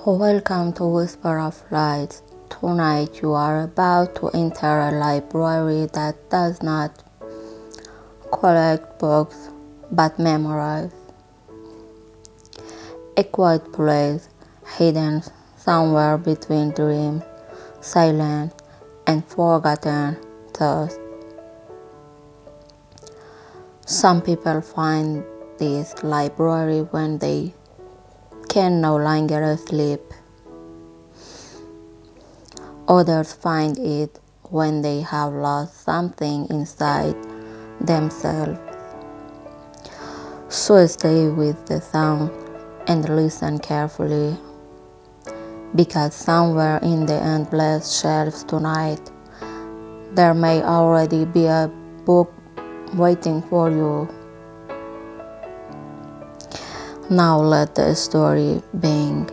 Welcome to Whisper of Light. Tonight you are about to enter a library that does not collect books but memorize. A quiet place hidden somewhere between dreams, silent and forgotten thoughts. Some people find this library when they can no longer sleep. Others find it when they have lost something inside themselves. So stay with the sound and listen carefully, because somewhere in the endless shelves tonight, there may already be a book waiting for you. Now let the story begin.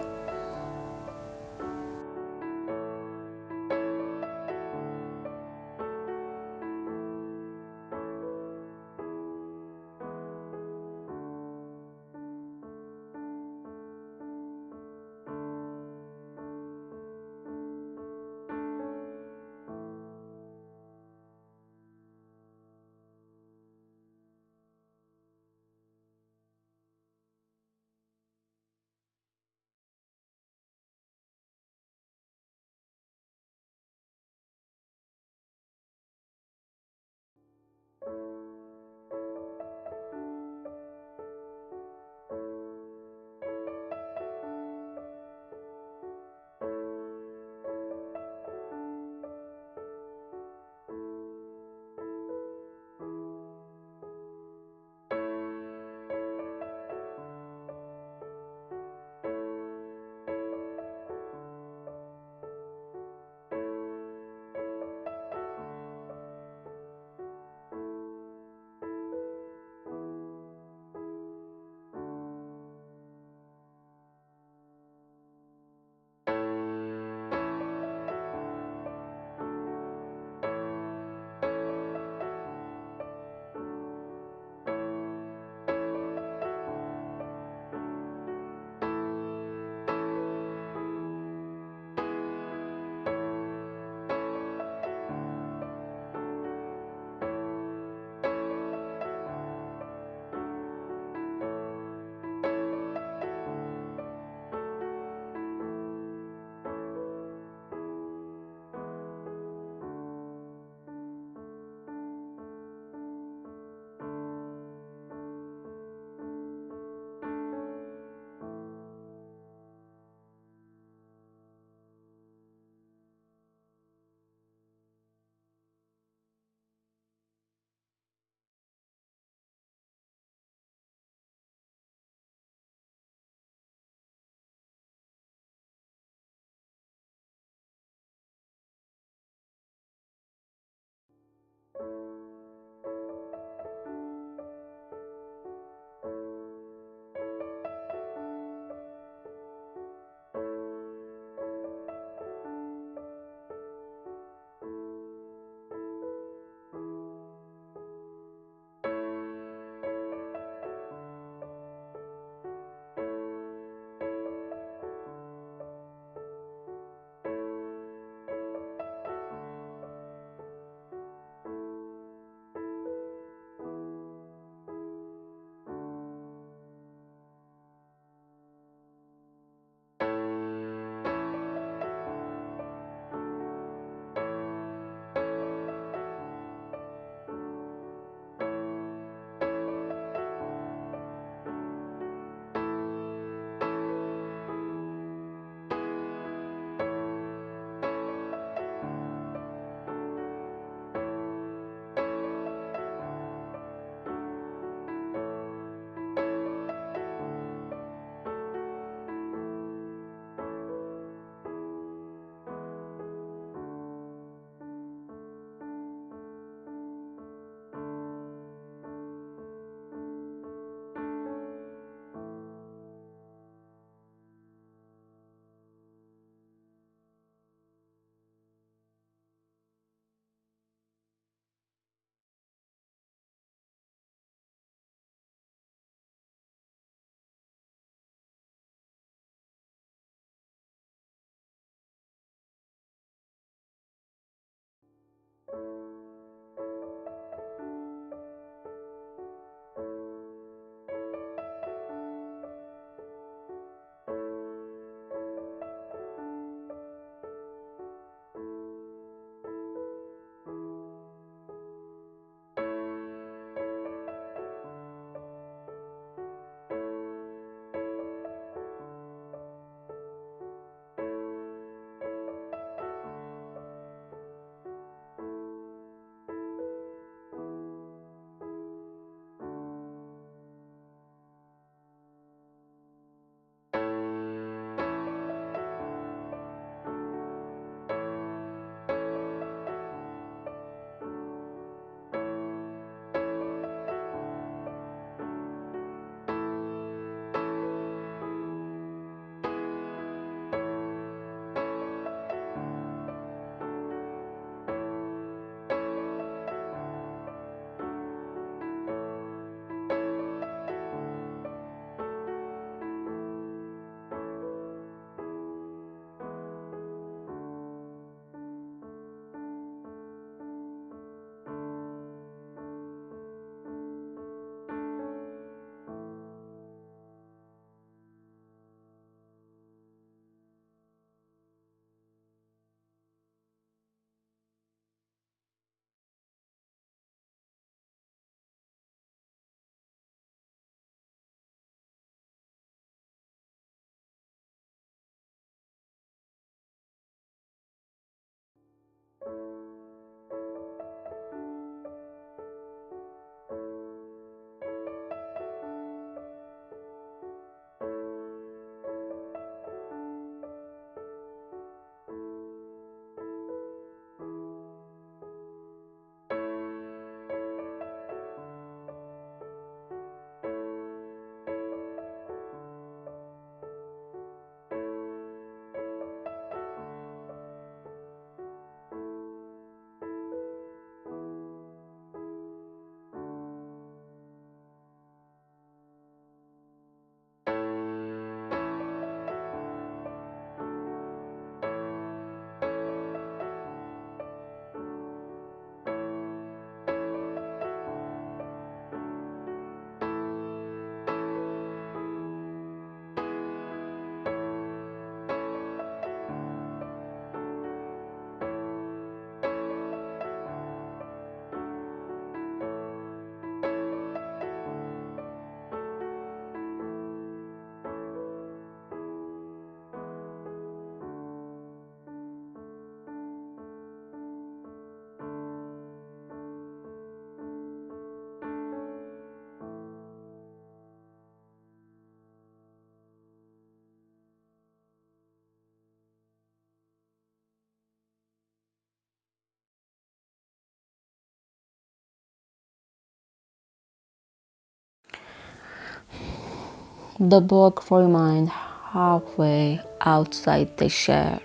The book remained halfway outside the chair,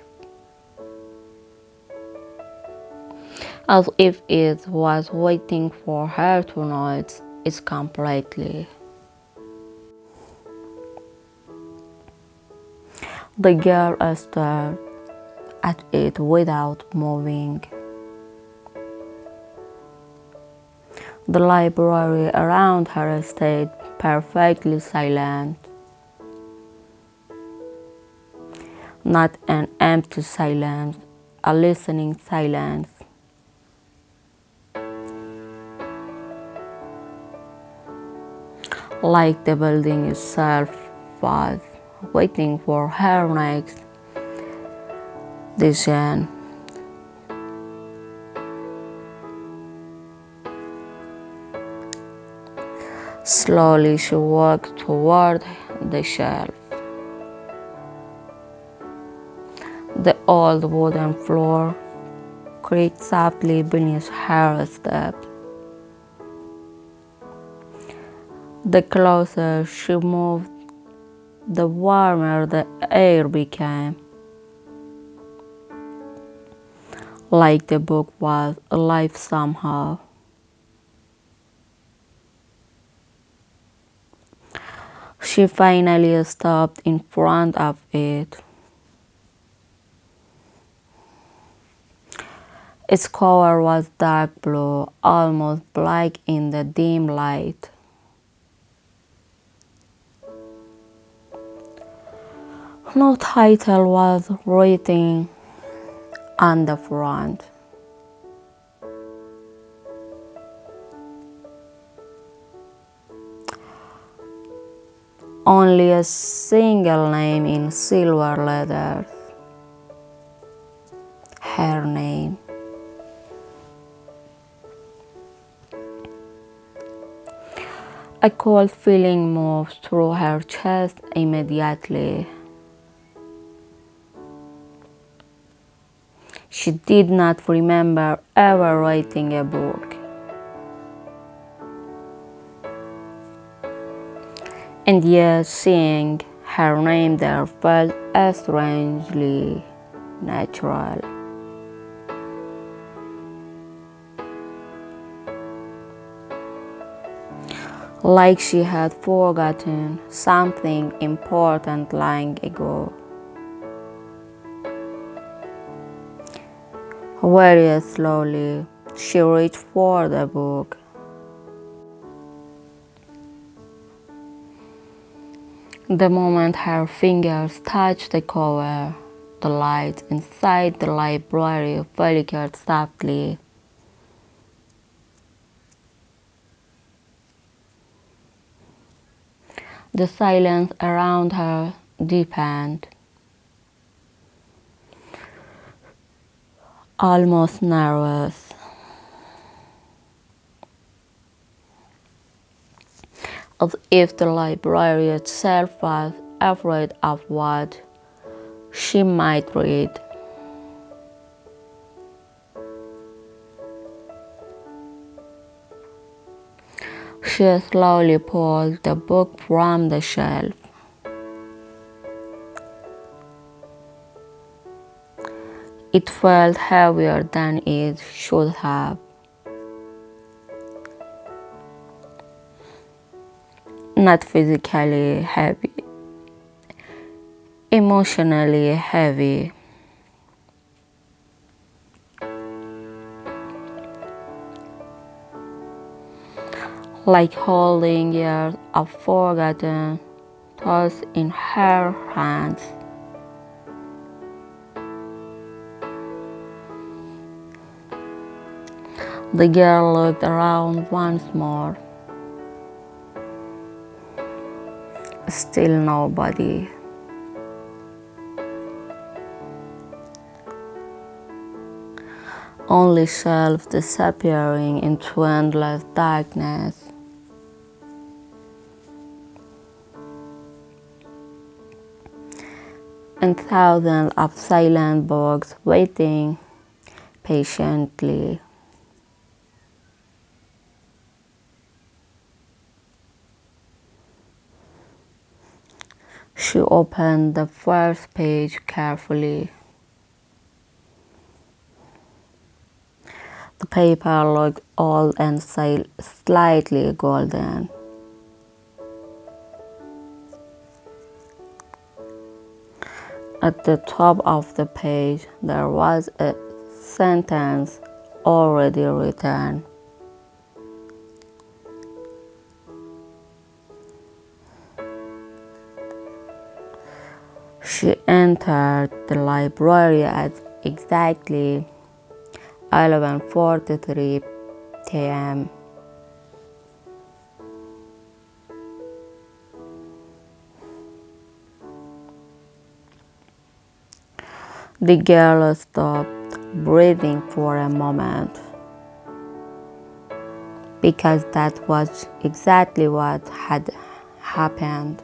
as if it was waiting for her to notice it completely. The girl stared at it without moving. The library around her stayed perfectly silent, not an empty silence, a listening silence. Like the building itself was waiting for her next decision. Slowly she walked toward the shelf. The old wooden floor creaked softly beneath her steps. The closer she moved, the warmer the air became, like the book was alive somehow. She finally stopped in front of it. Its color was dark blue, almost black in the dim light. No title was written on the front. Only a single name in silver letters. Her name. A cold feeling moved through her chest immediately. She did not remember ever writing a book. And yet seeing her name there felt strangely natural. Like she had forgotten something important long ago. Very slowly, she reached for the book. The moment her fingers touched the cover, the light inside the library flickered softly. The silence around her deepened, almost nervous, as if the library itself was afraid of what she might read. She slowly pulled the book from the shelf. It felt heavier than it should have. Not physically heavy, emotionally heavy. Like holding years of forgotten thoughts in her hands. The girl looked around once more. Still nobody. Only shelves disappearing into endless darkness. And thousands of silent books waiting patiently. She opened the first page carefully. The paper looked old and slightly golden. At the top of the page, there was a sentence already written. She entered the library at exactly 11:43 p.m. The girl stopped breathing for a moment because that was exactly what had happened.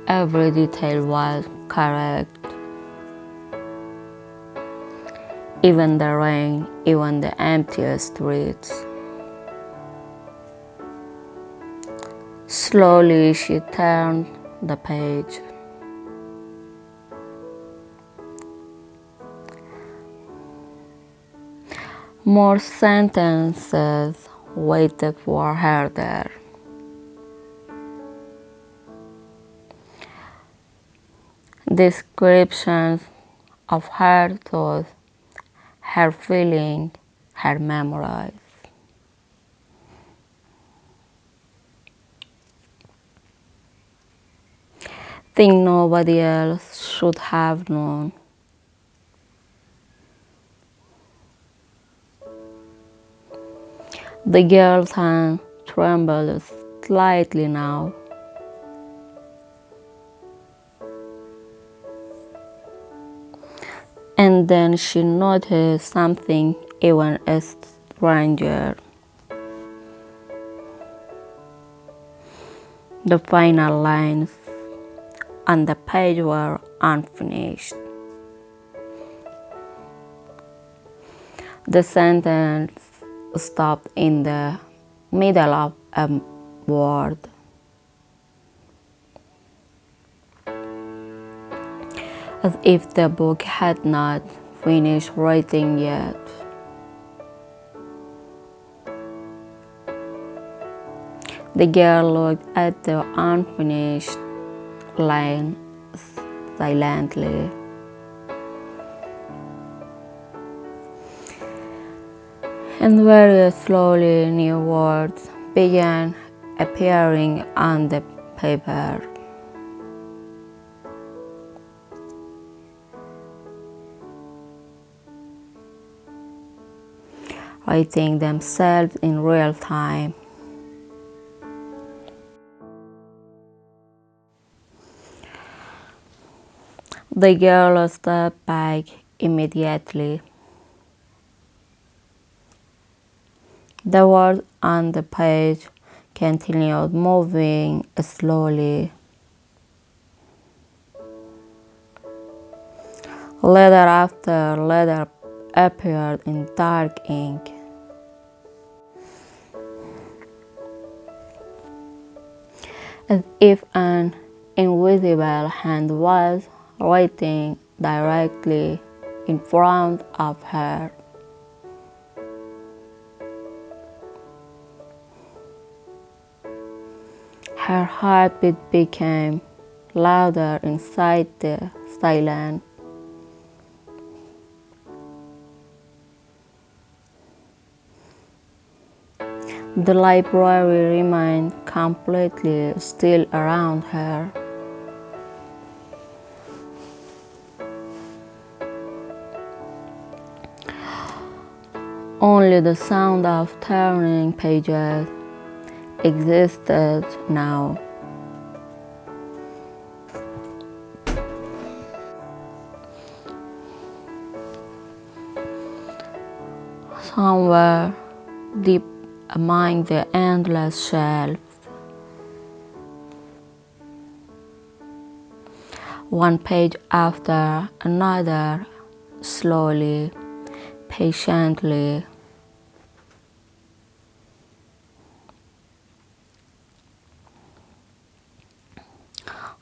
Every detail was correct. Even the rain, even the empty streets. Slowly she turned the page. More sentences waited for her there. Descriptions of her thoughts, her feelings, her memories. Think nobody else should have known. The girl's hand trembled slightly now. And then she noticed something even stranger. The final lines on the page were unfinished. The sentence stopped in the middle of a word. As if the book had not finished writing yet. The girl looked at the unfinished line silently. And very slowly new words began appearing on the paper. Writing themselves in real time. The girl stepped back immediately. The words on the page continued moving slowly. Letter after letter appeared in dark ink. As if an invisible hand was writing directly in front of her. Her heartbeat became louder inside the silence. The library remained completely still around her. Only the sound of turning pages existed now. Somewhere deep among the endless shelves, one page after another, slowly, patiently,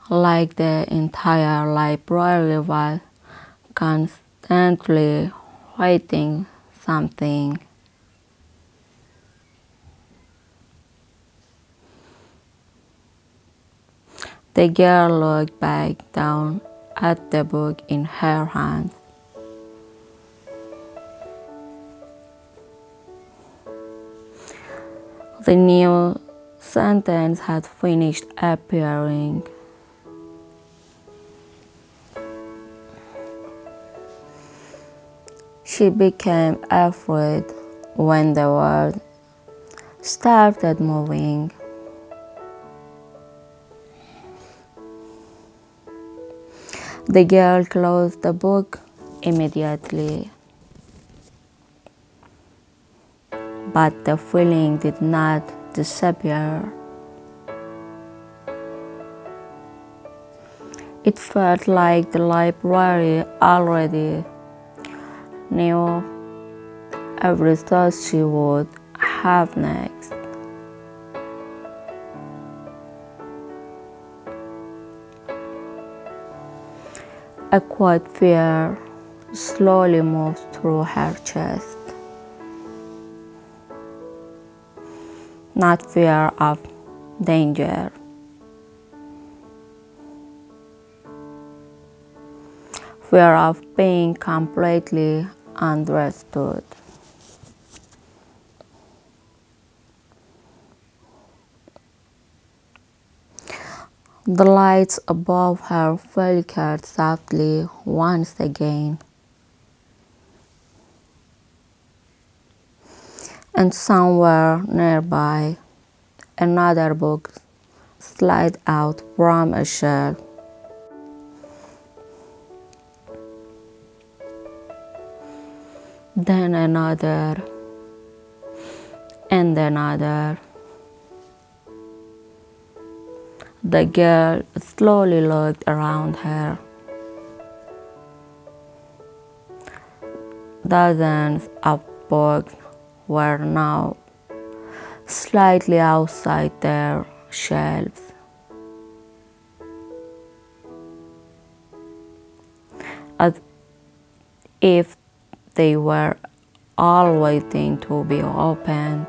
like the entire library was constantly writing something. The girl looked back down at the book in her hands. The new sentence had finished appearing. She became afraid when the word started moving. The girl closed the book immediately. But the feeling did not disappear. It felt like the library already knew every thought she would have next. A quiet fear slowly moved through her chest. Not fear of danger. fear of being completely understood. The lights above her flickered softly once again, and somewhere nearby, another book slid out from a shelf. Then another, and another. The girl slowly looked around her. Dozens of books were now slightly outside their shelves, as if they were all waiting to be opened.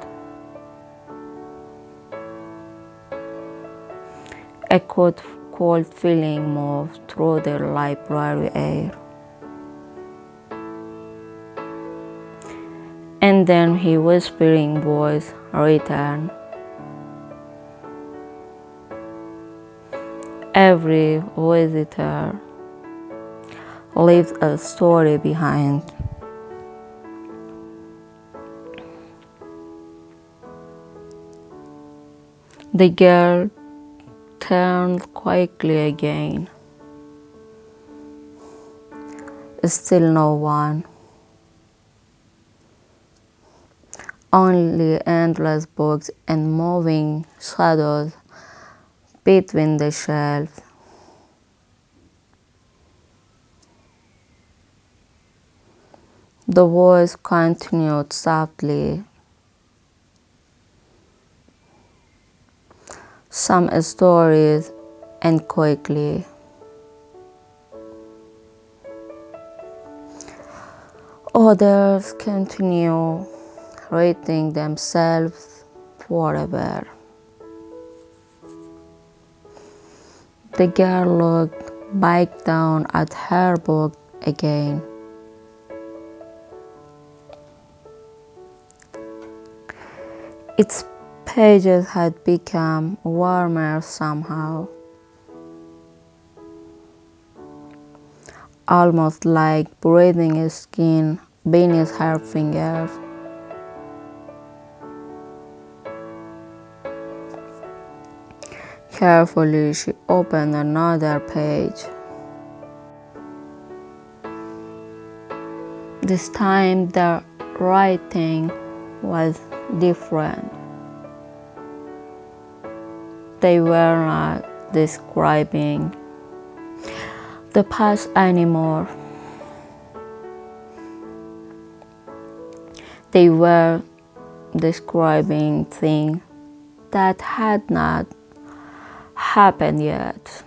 A cold feeling moved through the library air. And then his whispering voice returned. Every visitor leaves a story behind. The girl turned quickly again. Still no one. Only endless books and moving shadows between the shelves. The voice continued softly. Some stories end quickly. Others continue reading themselves forever. The girl looked back down at her book again. Its pages had become warmer somehow, almost like breathing skin beneath her fingers. Carefully, she opened another page. This time, the writing was different. They were not describing the past anymore. They were describing things that had not happened yet.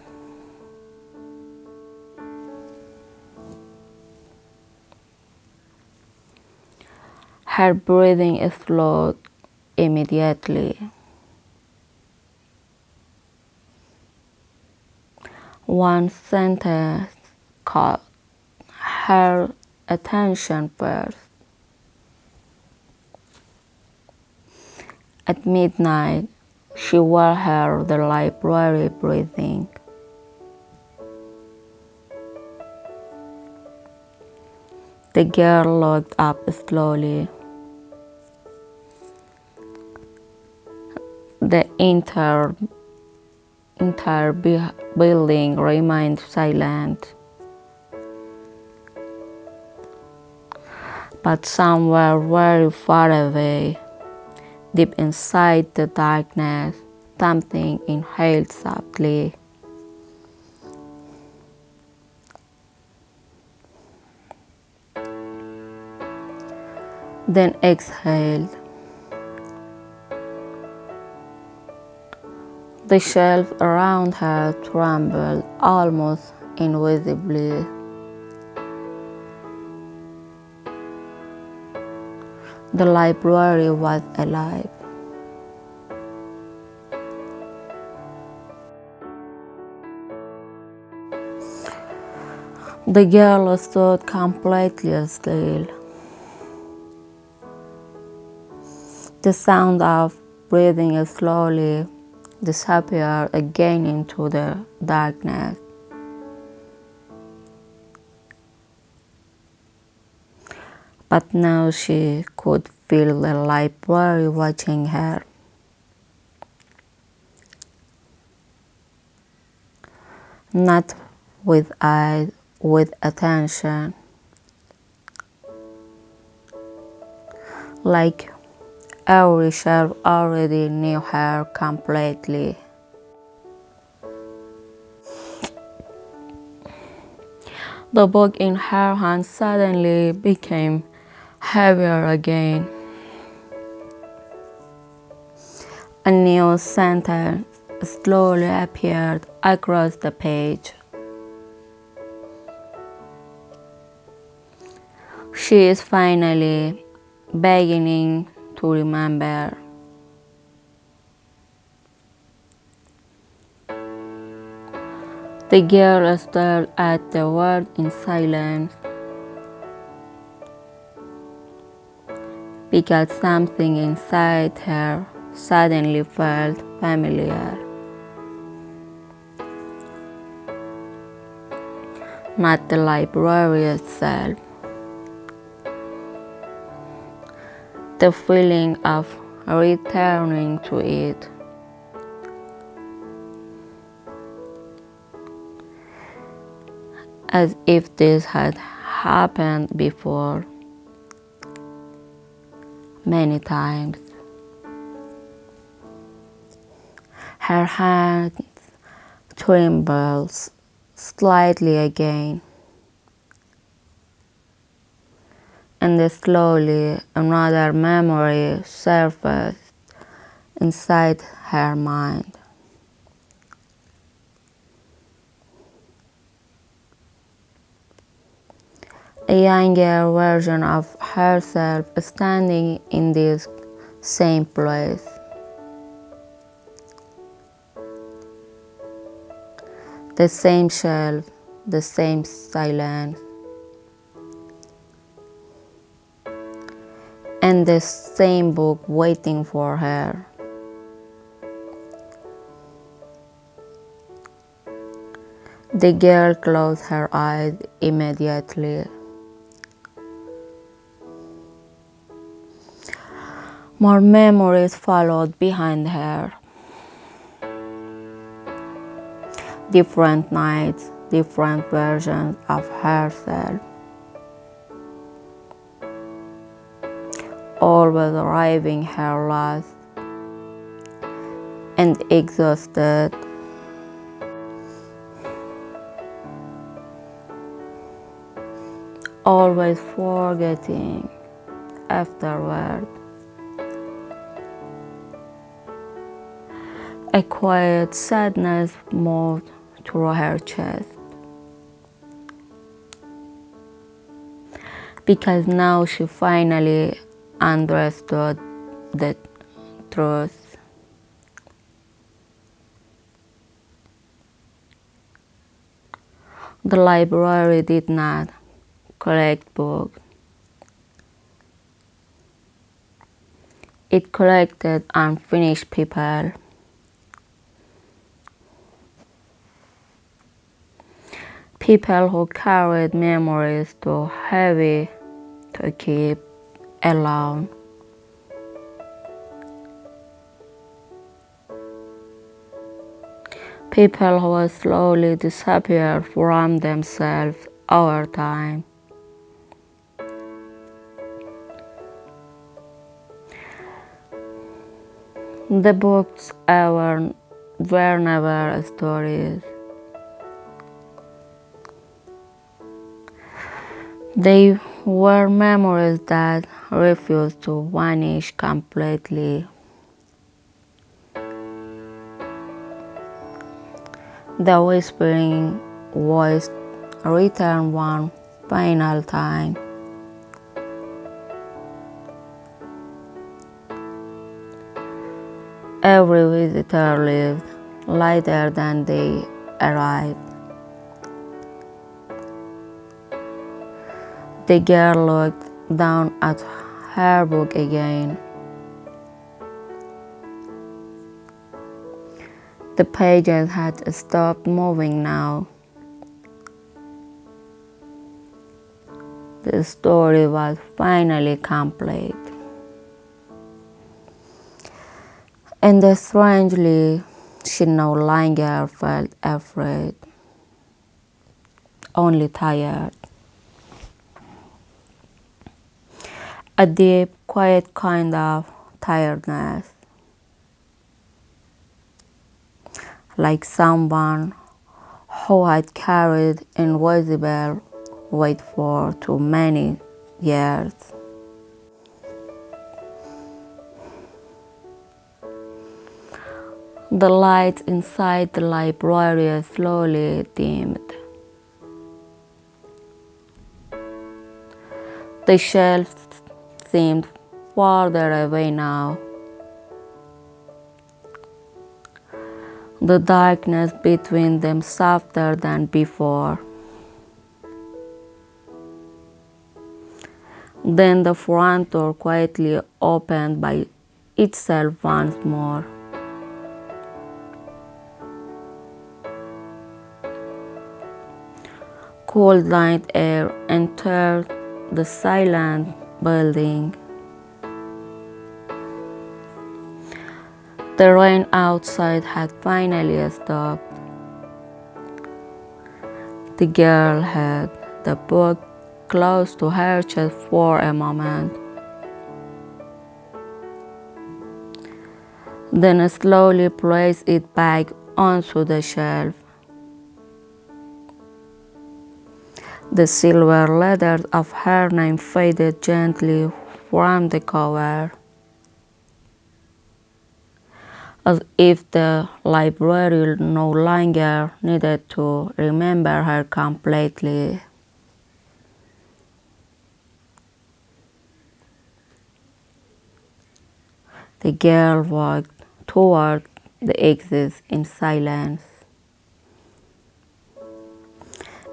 Her breathing slowed immediately. One sentence caught her attention first. At midnight, she will hear the library breathing. The girl looked up slowly. The entire building remained silent. But somewhere very far away, deep inside the darkness, something inhaled softly. Then exhaled. The shelves around her trembled almost invisibly. The library was alive. The girl stood completely still. The sound of breathing slowly disappeared again into the darkness. But now she could feel the library watching her. Not with eyes, with attention. Like every shelf already knew her completely. The book in her hand suddenly became heavier again. A new sentence slowly appeared across the page. She is finally beginning to remember. The girl stared at the word in silence because something inside her suddenly felt familiar. Not the library itself, the feeling of returning to it. As if this had happened before, many times. Her hand trembles slightly again, and slowly another memory surfaced inside her mind. A younger version of herself standing in this same place. The same shelf, the same silence, and the same book waiting for her. The girl closed her eyes immediately. More memories followed behind her. Different nights, different versions of herself. Always arriving her last and exhausted. Always forgetting afterward. A quiet sadness moved through her chest. Because now she finally understood the truth. The library did not collect books. It collected unfinished people. People who carried memories too heavy to keep alone. People who slowly disappear from themselves over time. The books were never stories. They were memories that refused to vanish completely. The whispering voice returned one final time. Every visitor lived lighter than they arrived. The girl looked down at her book again. The pages had stopped moving now. The story was finally complete. And strangely, she no longer felt afraid, only tired. A deep, quiet kind of tiredness, like someone who had carried invisible weight for too many years. The lights inside the library slowly dimmed. The shelves seemed farther away now. The darkness between them softer than before. Then the front door quietly opened by itself once more. Cold night air entered the silent building. The rain outside had finally stopped. The girl had the book close to her chest for a moment, then slowly placed it back onto the shelf. The silver letters of her name faded gently from the cover, as if the library no longer needed to remember her completely. The girl walked toward the exit in silence,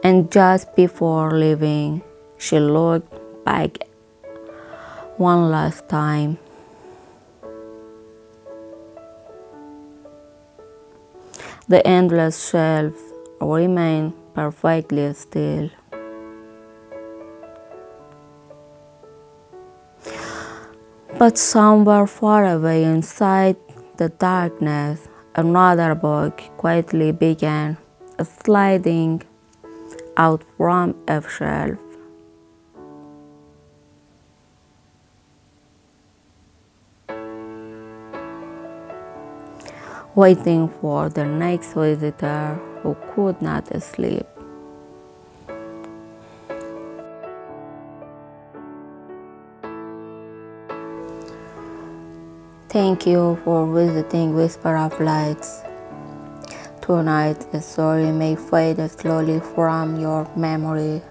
and just before leaving, she looked back one last time. The endless shelves remained perfectly still. But somewhere far away inside the darkness, another book quietly began sliding out from a shelf. Waiting for the next visitor who could not sleep. Thank you for visiting Whisper of Lights. Tonight, the story may fade slowly from your memory,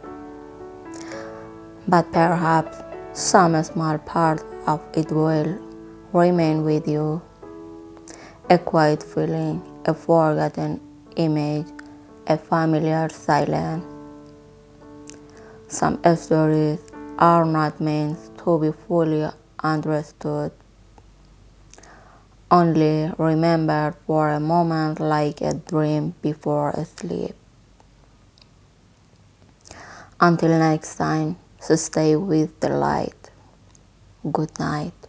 but perhaps some small part of it will remain with you. A quiet feeling, a forgotten image, a familiar silence. Some stories are not meant to be fully understood, only remembered for a moment like a dream before sleep. Until next time, stay with the light. Good night.